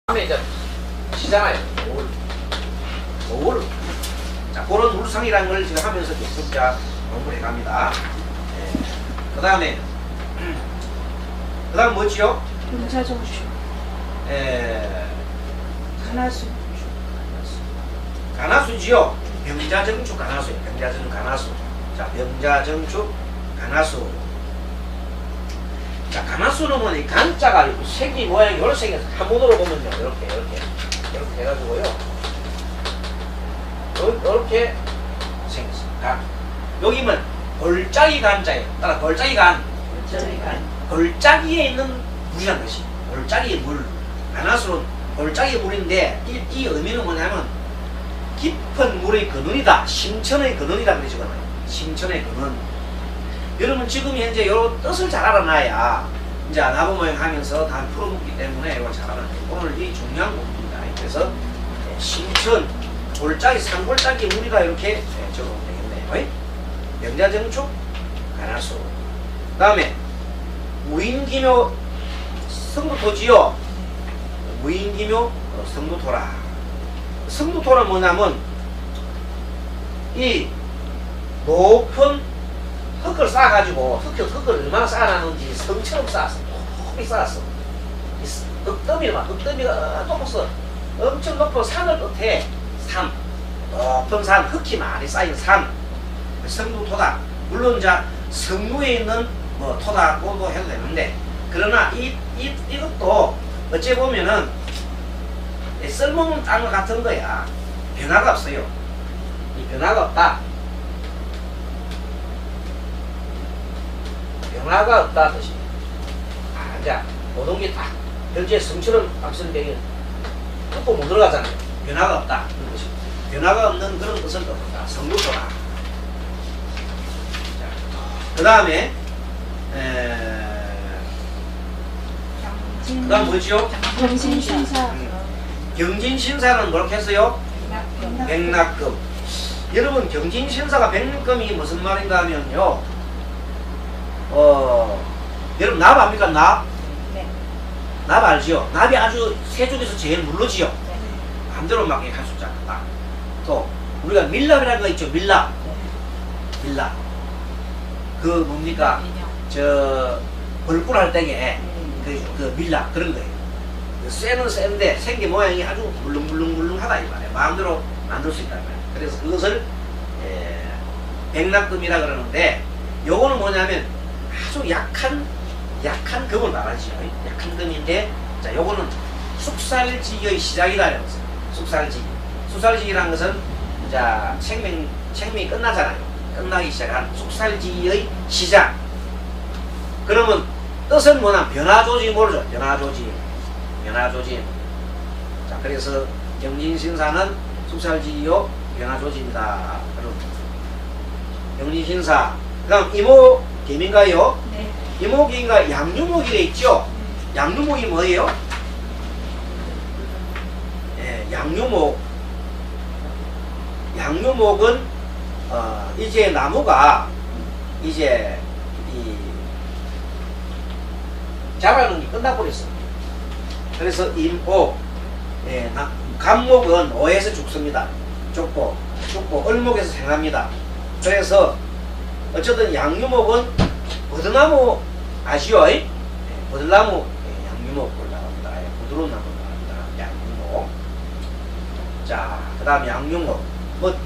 다음에 이제 시잖아요. 올. 자, 그런 물상이라는 걸 지금 하면서 계속 자 공부를 해갑니다. 그 다음 뭐지요? 병자정수. 가나수. 가나수지요. 병자정축 가나수예요. 병자정축 가나수. 자, 병자정축 가나수. 자, 가나수는 뭐니? 간자가 색이 모양이 이렇게 생겨서 한문으로 보면요. 이렇게 해가지고요. 이렇게 생겼습니다. 여기는 골짜기 간자예요. 따라 골짜기 간. 골짜기에 있는 물이라는 것이. 골짜기의 물. 가나수는 골짜기의 물인데 이 의미는 뭐냐면 깊은 물의 근원이다. 심천의 근원이라는 뜻이거든요. 심천의 근원. 여러분 지금 현재 이런 뜻을 잘 알아놔야 이제 나무 모양 하면서 다 풀어먹기 때문에 이걸 잘 알아놔요. 오늘 이 중요한 부분입니다. 그래서 심천, 골짜기, 산골짜기 물이다 이렇게 적어보면 되겠네요. 명자정축, 가나수. 그 다음에 무인기묘 성도토지요. 무인기묘 성도토라. 성도토는 뭐냐면 이 높은 흙을 쌓아가지고 흙을 얼마나 쌓아놨는지 성처럼 쌓았어. 높이 쌓았어. 흙더미가 높았어. 엄청 높은 산을 끝에 높은 산, 흙이 많이 쌓인 산, 성도토다. 물론 이제 성루에 있는 뭐 토다고도 해도 되는데, 그러나 이것도 어찌 보면은 쓸모없는 땅과 같은 거야. 변화가 없어요. 이 변화가 없다. 변화가 없다 뜻이. 이제 모든 게 다 현재 성처럼 앞선 배경 뚫고 못 들어가잖아요. 변화가 없다. 그런 것이. 변화가 없는 그런 것을 뜻한다. 성도토다. 그 다음에 그 다음 뭐지요? 경진신사. 경진신사는 뭐라고 했어요? 백낙금. 여러분 경진신사가 백낙금이 무슨 말인가 하면요, 여러분 납 압니까? 납? 네. 납 알지요? 납이 아주 새 중에서 제일 물르지요. 네. 마음대로 막 할 수 있잖아. 또 우리가 밀랍이라는 거 있죠. 밀랍. 밀랍. 그 뭡니까? 저 벌꿀 할 때에 그 밀랍 그런 거예요. 쇠는 쇠인데 생기 모양이 아주 물렁물렁하다 이 말이에요. 마음대로 만들 수 있다 이 말이에요. 그래서 그것을 백낙금이라 그러는데, 요거는 뭐냐면 아주 약한 금을 말하지요. 약한 금인데, 자, 요거는 숙살지의 시작이다 이러면서. 숙살지라는 것은 자 생명이 끝나잖아요. 끝나기 시작한 숙살지의 시작. 그러면 뜻은 뭐냐? 변화조지 모르죠. 변화조지. 자, 그래서 경진신사는 숙살지요 변화조지입니다. 그럼 경진신사. 그다음 이모개민가요? 네. 이모개민가 양유목이 돼 있죠. 양유목이 뭐예요? 양유목은 이제 나무가 이제 이 자라는 게 끝나버렸어. 그래서 임오, 감목은 오에서 죽습니다. 죽고 을목에서 생합니다. 그래서 어쨌든 양유목은 버드나무 아시오? 버들나무 양유목 올라갑니다. 부드러운 나무 올라갑니다. 양유목. 자, 그 다음 양유목.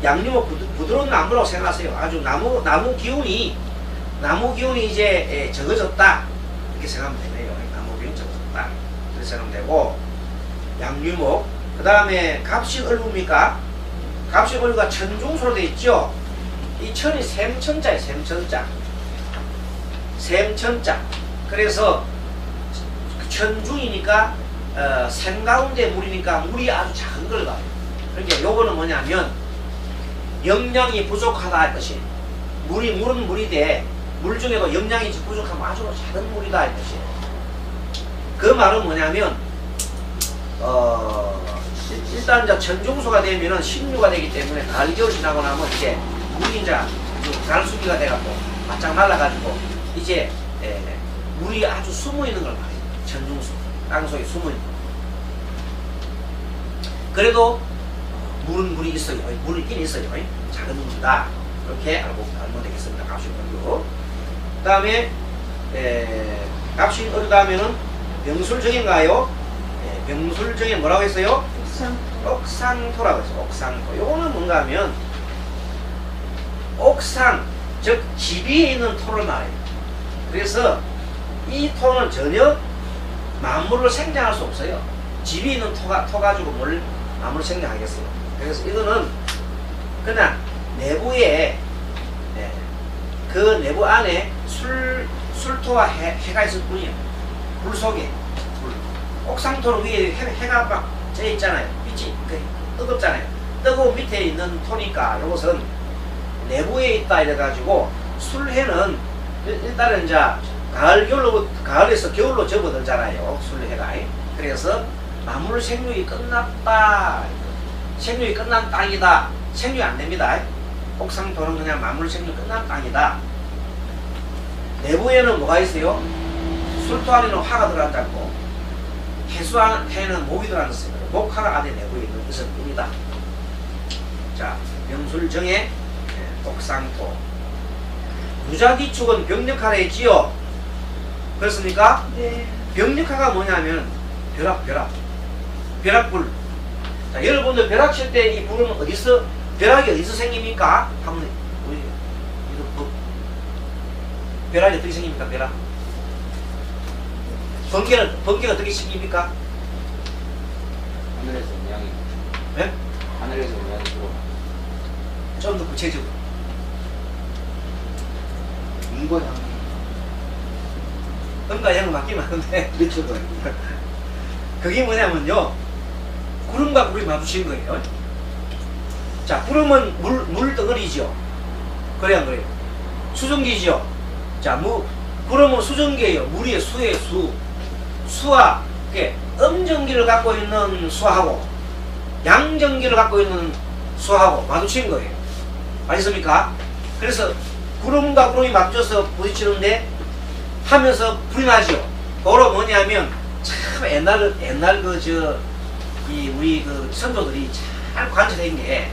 양유목 부드러운 나무라고 생각하세요. 아주 나무 기운이 이제 적어졌다 이렇게 생각하면 되네요. 나무 기운이 적어졌다 이렇게 생각하면 되고, 양유목. 그 다음에 갑식을부입니까? 갑식을부가 천중소로 되어 있죠. 이 천이 샘천자예요. 샘천자. 그래서 천중이니까 샘 가운데 물이니까 물이 아주 작은 걸 봐요. 그러니까 요거는 뭐냐면 영양이 부족하다 할 것이. 물은 물인데 물 중에도 영양이 부족하면 아주 작은 물이다 할 것이. 그 말은 뭐냐면 일단 이제 천중소가 되면은 신유가 되기 때문에 가을 겨울 지나고 나면 이제 물이 이제 갈수기가 돼갖고 바짝 말라가지고 이제 물이 아주 숨어 있는 걸 말해요. 천중소. 땅속에 숨어 있는 거. 그래도 물이 있어요. 물이 있긴 있어요. 작은 물이다. 이렇게 알면 되겠습니다. 값이 어류. 그 다음에 값이 어류다 하면은 병술정인가요? 병술정에 뭐라고 했어요? 옥상토라고 했어요. 옥상토. 요거는 뭔가 하면 옥상, 즉 집 위에 있는 토를 말해요. 그래서 이 토는 전혀 만물을 생장할 수 없어요. 집 위에 있는 토 가지고 뭘 만물을 생장하겠어요. 그래서 이거는 그냥 내부에 그 내부 안에 술토와 해가 있을 뿐이에요. 물 속에 옥상토 위에 해가 막 져 있잖아요. 빛이 뜨겁잖아요. 뜨거워 밑에 있는 토니까 이것은 내부에 있다 이래가지고 술해는 일단은 이제 가을에서 겨울로 접어들잖아요. 술해가. 그래서 만물 생육이 끝났다. 생육이 끝난 땅이다. 생육이 안 됩니다. 옥상토는 그냥 만물 생육이 끝난 땅이다. 내부에는 뭐가 있어요? 술토 안에는 화가 들어갔다고, 해수 안에는 목이 들어갔어요. 목화가 안에 내부에 있는 것은 뿐이다. 자, 명술정의 옥상토. 무자기축은 병력화를 했지요. 그렇습니까? 네. 병력화가 뭐냐면 벼락불. 자, 여러분들 벼락 칠 때 이 불은 벼락이 어디서 생깁니까? 한번 우리 벼락이 어떻게 생깁니까? 벼락. 번개가 어떻게 생깁니까? 하늘에서 모양이 네? 하늘에서 모양이 들어. 좀 더 구체적으로. 이거야. 음과 양을 맡기면 안 돼. 그렇죠. 그게 뭐냐면요, 구름과 불이 마주친 거예요. 자, 구름은 물 덩어리죠. 그래 안 그래요? 수증기죠. 자, 구름은 수증기예요. 물이 수예요. 수와 음전기를 갖고 있는 수하고 양전기를 갖고 있는 수하고 마주친 거예요. 아시습니까? 그래서 구름과 구름이 마주쳐서 부딪히는데 하면서 불이 나죠. 그거 뭐냐면 참 옛날 우리 선조들이 잘 관찰한 게,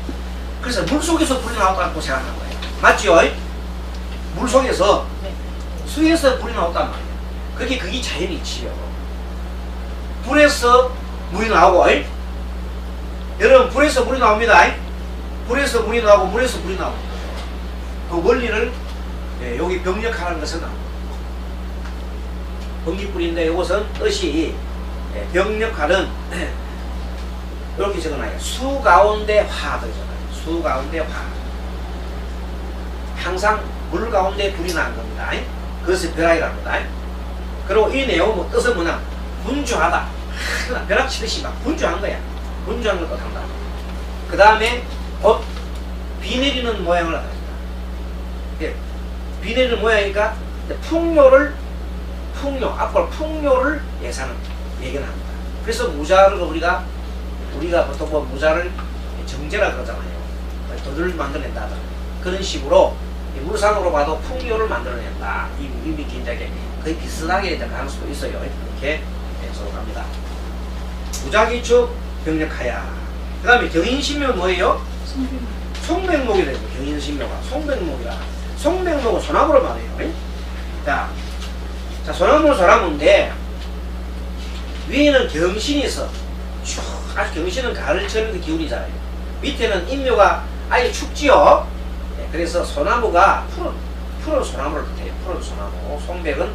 그래서 물 속에서 불이 나왔다고 생각한 거예요. 맞죠? 물 속에서 수에서 불이 나왔단 말이에요. 그게 자연이치요. 불에서 물이 나오고, 여러분 불에서 물이 나옵니다. 불에서 물이 나오고 물에서 물이 나옵니다. 그 원리를 여기 병력하는 것은 번기불인데, 이것은 뜻이 병력하는 이렇게 적어놔요. 수 가운데 화 되잖아요. 수 가운데 화. 항상 물 가운데 불이 나는 겁니다. 그것이 벼락이랍니다. 그리고 이 내용 뜻은 뭐냐? 분주하다. 벼락 치듯이 막 분주한 거야. 분주한 걸 뜻한다. 그 다음에 비 내리는 모양을 합니다. 비 내리는 모양이니까 앞으로 풍요를 예견합니다. 그래서 무자를 우리가 보통 뭐 무자를 정제라 그러잖아요. 도들을 만들어낸다. 그런 식으로 물상으로 봐도 풍요를 만들어낸다. 이 의미 굉장히 거의 비슷하게 갈 수도 있어요. 이렇게 해석합니다. 무자기축 병력하야. 그 다음에 경인신묘 뭐예요? 송백목이 되고, 경인신묘가 송백목이라. 송백목은 소나무를 말해요. 자, 소나무인데 위에는 경신이 있어. 아주 경신은 가을철의 그 기운이잖아요. 밑에는 인묘가 아예 춥지요. 그래서 소나무가 푸른 소나무를 뜻해요. 푸른 소나무. 송백은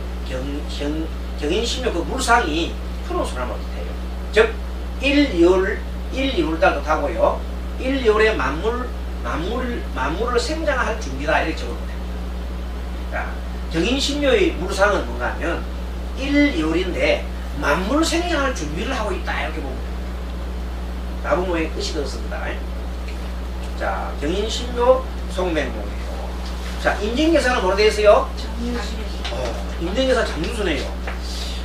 경인신묘 그 물상이 푸른 소나무를 뜻해요. 즉 1,2월달 뜻하고요. 1,2월에 만물을 생장할 준비다, 이렇게 적으면 됩니다. 자, 경인신묘의 물상은 뭔가 하면 1,2월인데 만물 생장할 준비를 하고 있다, 이렇게 보면 됩니다. 나무모의 뜻이 그렇습니다. 자, 경인신묘 송백목이에요. 자, 인증계사는 뭐로 되어 있어요? 인증계사 장유수네요.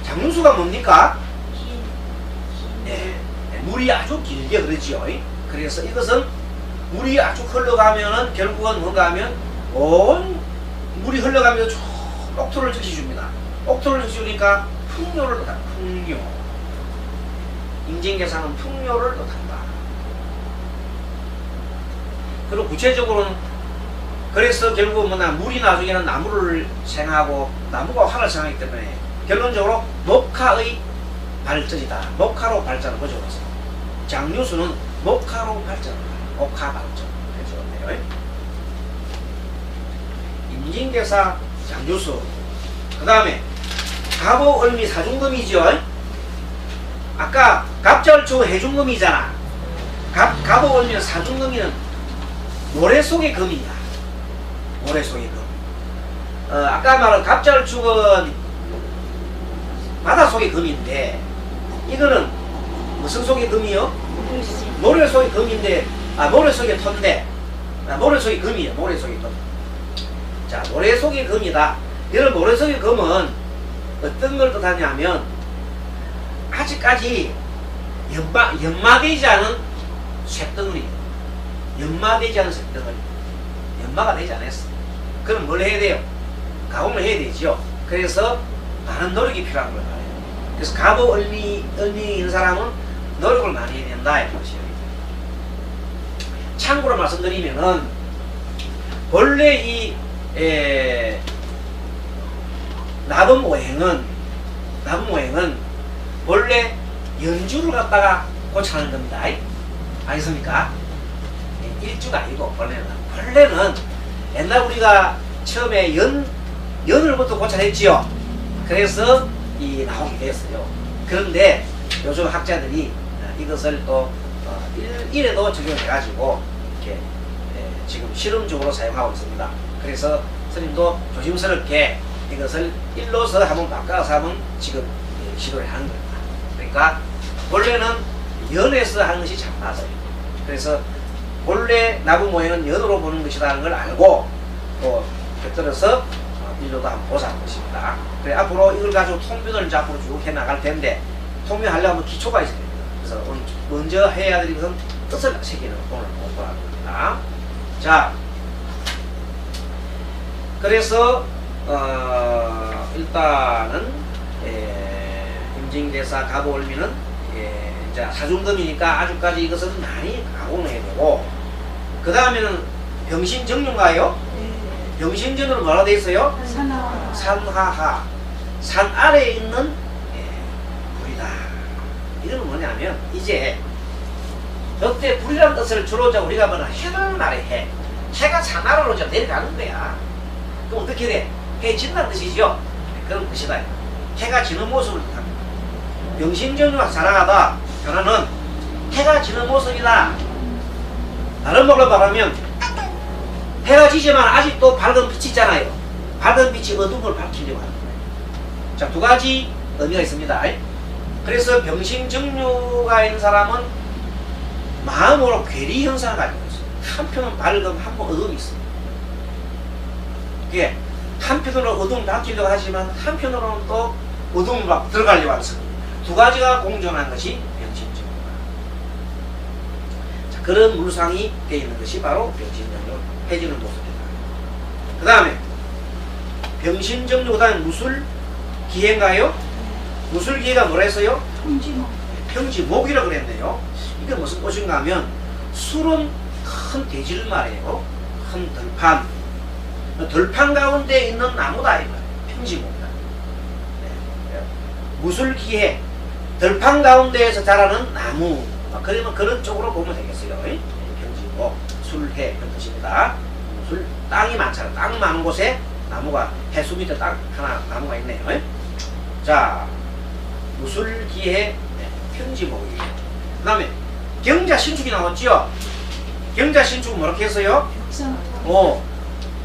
장유수가 뭡니까? 물이 아주 길게 흐르지요. 그래서 이것은 물이 아주 흘러가면은 결국은 뭔가 하면 온 물이 흘러가면서 쭉 옥토를 적시줍니다. 옥토를 적시주니까 풍요를 뜻한다. 풍요. 인증계사는 풍요를 뜻한다. 그리고 구체적으로는 그래서 결국 뭐냐 물이 나중에는 나무를 생하고 나무가 화를 생하기 때문에 결론적으로 목화의 발전이다. 목화로 발전을 거죠. 장류수는 목화로 발전을 해요. 목화 발전. 그렇죠. 임진대사 장류수. 그 다음에 갑오을미 사중금이죠. 아까 갑절초 해중금이잖아. 갑오을미는 사중금이는 모래 속의 금이야. 모래 속의 금. 아까 말한 갑절축은 바다 속의 금인데 이거는 무슨 속의 금이요? 글씨. 모래 속의 금인데 모래 속의 터인데 모래 속의 금이에요. 모래 속의 금. 자, 모래 속의 금이다. 이런 모래 속의 금은 어떤 걸 뜻하냐면 아직까지 연마되지 않은 쇳덩어리. 연마되지 않은 쇳덩어리. 연마가 되지 않았어. 그럼 뭘 해야 돼요? 가공을 해야 되지요. 그래서 많은 노력이 필요한 걸 말해요. 그래서 갑오을미 있는 사람은 노력을 많이 해야 된다 이런 것이에요. 참고로 말씀드리면은 본래 이 나범오행은 본래 연주를 갖다가 고쳐하는 겁니다. 알겠습니까? 일주가 아니고 원래는 옛날 우리가 처음에 연을부터 고쳐냈지요. 그래서 이 나오게 됐어요. 그런데 요즘 학자들이 이것을 또 일에도 적용해가지고 이렇게 지금 실험적으로 사용하고 있습니다. 그래서 스님도 조심스럽게 이것을 일로서 한번 바꿔서 한번 지금 시도를 하는 겁니다. 그러니까 원래는 연에서 하는 것이 참 맞아요. 그래서 본래 나무 모양은 연으로 보는 것이라는 걸 알고 또 곁들여서 일로도 한번 보자는 것입니다. 그래 앞으로 이걸 가지고 통변을 이제 앞으로 쭉 해나갈 텐데 통변하려면 기초가 있어야 됩니다. 그래서 오늘 먼저 해야 될 것은 뜻을 새기는 오늘 공부하는 겁니다. 자, 그래서 일단은 임진대사 갑오을미는 이제 사중금이니까 아주까지 이것은 많이 가공해야 되고 그 다음에는 병신정륜가요? 병신전으로 뭐라 되어 있어요? 산하. 산하하. 산 아래에 있는 불이다. 이건 뭐냐면 이제 역대 불이라는 뜻을 주로 우리가 뭐냐 해를 말해 해. 해가 산 아래로 내려가는 거야. 그럼 어떻게 돼? 해 진다는 뜻이죠. 그런 뜻이다. 해가 지는 모습을 뜻합니다. 병신전륜과 살아가다 변화는 해가 지는 모습이다. 다른 말로 말하면 해가 지지만 아직도 밝은 빛이 있잖아요. 밝은 빛이 어두움을 밝히려고 하는 거예요. 자, 두 가지 의미가 있습니다. 그래서 병신정류가 있는 사람은 마음으로 괴리 현상을 가지고 있어요. 한편은 밝음, 한편 어두움이 있어요. 이게 한편으로 어두움을 밝히려고 하지만 한편으로는 또 어두움을 막 들어가려고 하는 두 가지가 공존한 것이 병신정류다. 자, 그런 물상이 되어 있는 것이 바로 병신정류. 해지는 모습이다. 그 다음에 병신정류 그 다음에 무술기해인가요? 무술기해가 뭐라 했어요? 평지목. 평지목이라고 그랬네요. 이게 무슨 꽃인가 하면 술은 큰 대지를 말해요. 큰 들판. 들판 가운데 있는 나무다 이 말이에요. 평지목이다. 네. 무술기해. 들판 가운데에서 자라는 나무. 그러면 그런 쪽으로 보면 되겠어요. 평지목. 술해 그런 뜻입니다. 술 땅이 많잖아요. 땅 많은 곳에 나무가 해수 밑에 땅 하나 나무가 있네요. 자, 무술기해 평지목이에요. 그 다음에 경자신축이 나왔죠. 경자신축은 뭐렇게 했어요? 벽상토.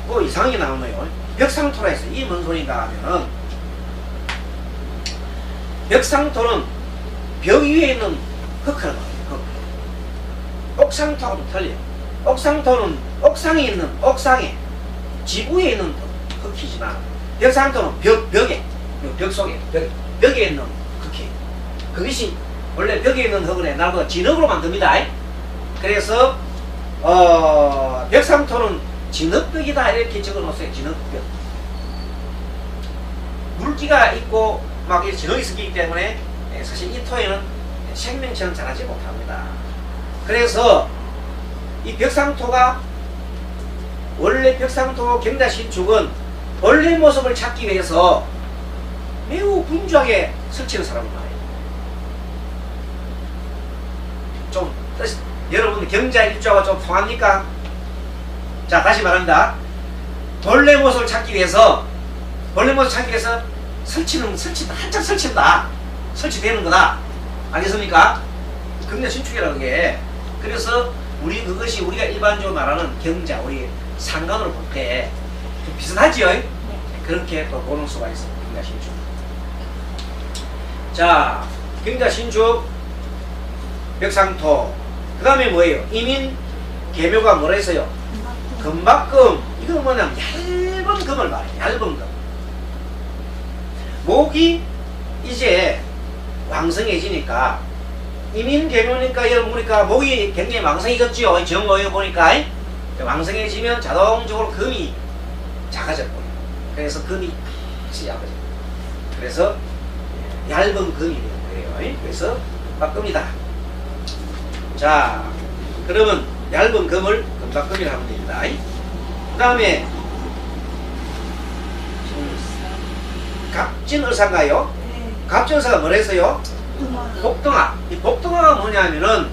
뭐 이상하게 나오네요. 벽상토라 했어요. 이 뭔 소리인가 하면은 벽상토는 벽 위에 있는 흙을 말해요. 옥상토하고 좀 틀려요. 옥상토는 옥상에 있는 옥상에 지구에 있는 흙이지만 벽상토는 벽에 벽 속에 벽에 있는 흙이 그것이 원래 벽에 있는 흙은 옛날보다 진흙으로 만듭니다. 그래서 벽상토는 진흙벽이다 이렇게 적어놓았어요. 진흙벽. 물기가 있고 막 이렇게 진흙이 있기 때문에 사실 이 토에는 생명체는 자라지 못합니다. 그래서 이 벽상토가 원래 벽상토 경자신축은 본래 모습을 찾기 위해서 매우 분주하게 설치는 사람을 말해요. 좀 뜻이, 여러분 경자 일조가 좀 통합니까? 자, 다시 말합니다. 본래 모습을 찾기 위해서 설치다, 한참 설친다, 설치되는 거다. 알겠습니까? 경자신축이라는 게, 그래서 그것이 우리가 일반적으로 말하는 경자, 우리 상관으로 볼 때 좀 비슷하지요? 그렇게 또 보는 수가 있어요. 경자신축. 자, 경자신축, 벽상토. 그 다음에 뭐예요? 이민, 계묘가 뭐라 했어요? 금박금. 이건 뭐냐면 얇은 금을 말해요. 얇은 금. 목이 이제 왕성해지니까, 이민, 계묘니까 여러분 보니까 목이 굉장히 왕성해졌죠? 정오에 보니까. 왕성해지면 자동적으로 금이 작아져 버려요. 그래서 금이 약해져. 그래서 얇은 금이 되는 거예요. 그래서 금박금이다. 자, 그러면 얇은 금을 금박금이라 하면 됩니다. 그 다음에 갑진을사인가요? 갑진을사가 뭐라 했어요? 복동화. 이 복동화가 뭐냐면은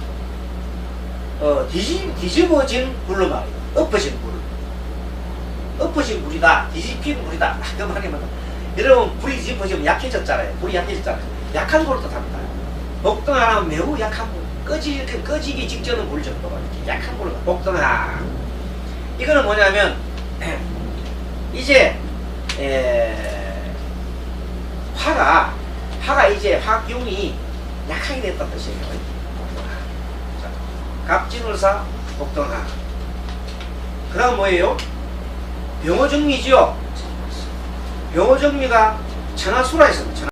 뒤집어진 불로 말이에요. 엎어진 불. 엎어진 불이다. 뒤집힌 불이다. 그 말이면 여러분 불이 뒤집어지면 약해졌잖아요. 불이 약해졌잖아요. 약한 불을 뜻합니다. 복동화는 매우 약한 불. 꺼지기 직전은 불 정도가 이렇게 약한 불로 복동화. 이거는 뭐냐면 이제 화가 이제 화기운이 약하게 됐다는 뜻이에요. 자, 갑진을사 복동화. 그 다음 뭐예요? 병호정미죠. 병호정미가 천하수라 했습니다.